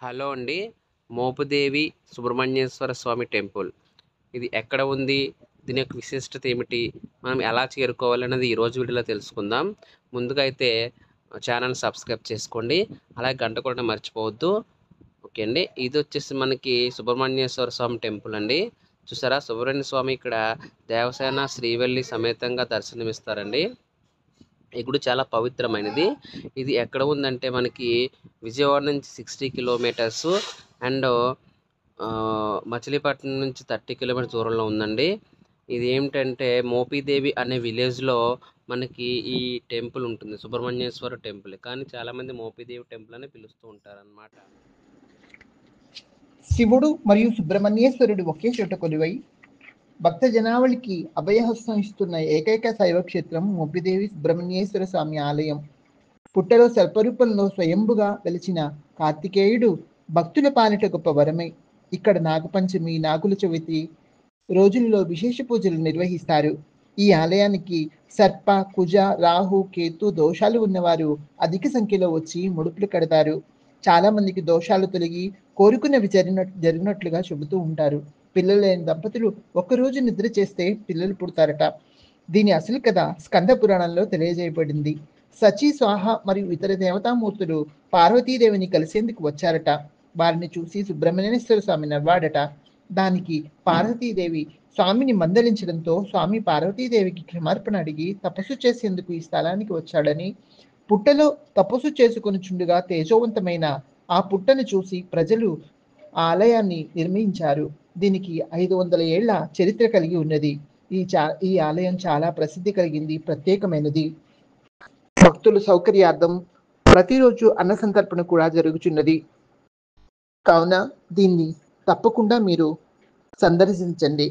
Hello అండి. మోపుదేవి సుబ్రహ్మణ్యేశ్వర స్వామి temple. ఇది ఎక్కడ ఉంది? దీని యొక్క విశిష్టత ఏమిటి? మనం ఎలా చేరుకోవాలన్నది ఈరోజు వీడియోలో తెలుసుకుందాం. ముందుగా అయితే ఛానల్ సబ్స్క్రైబ్ చేసుకోండి. అలాగే గంట కూడా మర్చిపోవద్దు. ఓకే అండి. ఇది వచ్చేసి మనకి సుబ్రహ్మణ్యేశ్వర స్వామి టెంపుల్ అండి. చూసారా, సుబ్రహ్మణ్య స్వామి ఇక్కడ దేవసేన శ్రీవల్లి సమేతంగా దర్శనమిస్తారండి. ఈ గుడి చాలా పవిత్రమైనది. ఇది ఎక్కడ ఉందంటే మనకి విజయవాడ నుంచి 60 కిలోమీటర్స్ అండ్ మచిలీపట్నం నుంచి 30 కిలోమీటర్స్ దూరంలో ఉందండి. ఇది ఏమిటంటే మోపిదేవి అనే విలేజ్లో మనకి ఈ టెంపుల్ ఉంటుంది. సుబ్రహ్మణ్యేశ్వర టెంపుల్, కానీ చాలామంది మోపిదేవి టెంపుల్ అని పిలుస్తూ ఉంటారన్నమాట. శివుడు మరియు సుబ్రహ్మణ్యేశ్వరుడు ఒకే చోట కొలువై భక్త జనావళికి అభయహస్తం ఇస్తున్న ఏకైక శైవ క్షేత్రం మోపిదేవి సుబ్రహ్మణ్యేశ్వర స్వామి ఆలయం. పుట్టలో సర్పరూపంలో స్వయంభుగా వెలిచిన కార్తికేయుడు భక్తుల పాలిట గొప్ప వరమై ఇక్కడ నాగపంచమి, నాగుల చవితి రోజుల్లో విశేష పూజలు నిర్వహిస్తారు. ఈ ఆలయానికి సర్ప, కుజ, రాహు, కేతు దోషాలు ఉన్నవారు అధిక సంఖ్యలో వచ్చి ముడుపులు కడతారు. చాలా మందికి దోషాలు తొలగి కోరుకున్నవి జరిగినట్లుగా చెబుతూ ఉంటారు. పిల్లలు లేని దంపతులు ఒక్కరోజు నిద్ర చేస్తే పిల్లలు పుడతారట. దీని అసలు కథ స్కంద పురాణంలో తెలియజేయబడింది. సచి, స్వాహ మరియు ఇతర దేవతామూర్తులు పార్వతీదేవిని కలిసేందుకు వచ్చారట. వారిని చూసి సుబ్రహ్మణ్యేశ్వర స్వామి నవ్వాడట. దానికి పార్వతీదేవి స్వామిని మందలించడంతో స్వామి పార్వతీదేవికి క్షమార్పణ అడిగి తపస్సు చేసేందుకు ఈ స్థలానికి వచ్చాడని, పుట్టలో తపస్సు చేసుకుని చుండగా తేజోవంతమైన ఆ పుట్టను చూసి ప్రజలు ఆ ఆలయాన్ని నిర్మించారు. దీనికి 500 ఏళ్ల చరిత్ర కలిగి ఉన్నది. ఈ ఆలయం చాలా ప్రసిద్ధి కలిగింది, ప్రత్యేకమైనది. భక్తుల సౌకర్యార్థం ప్రతిరోజు అన్న సంతర్పణ కూడా జరుగుతున్నది. కావున దీన్ని తప్పకుండా మీరు సందర్శించండి.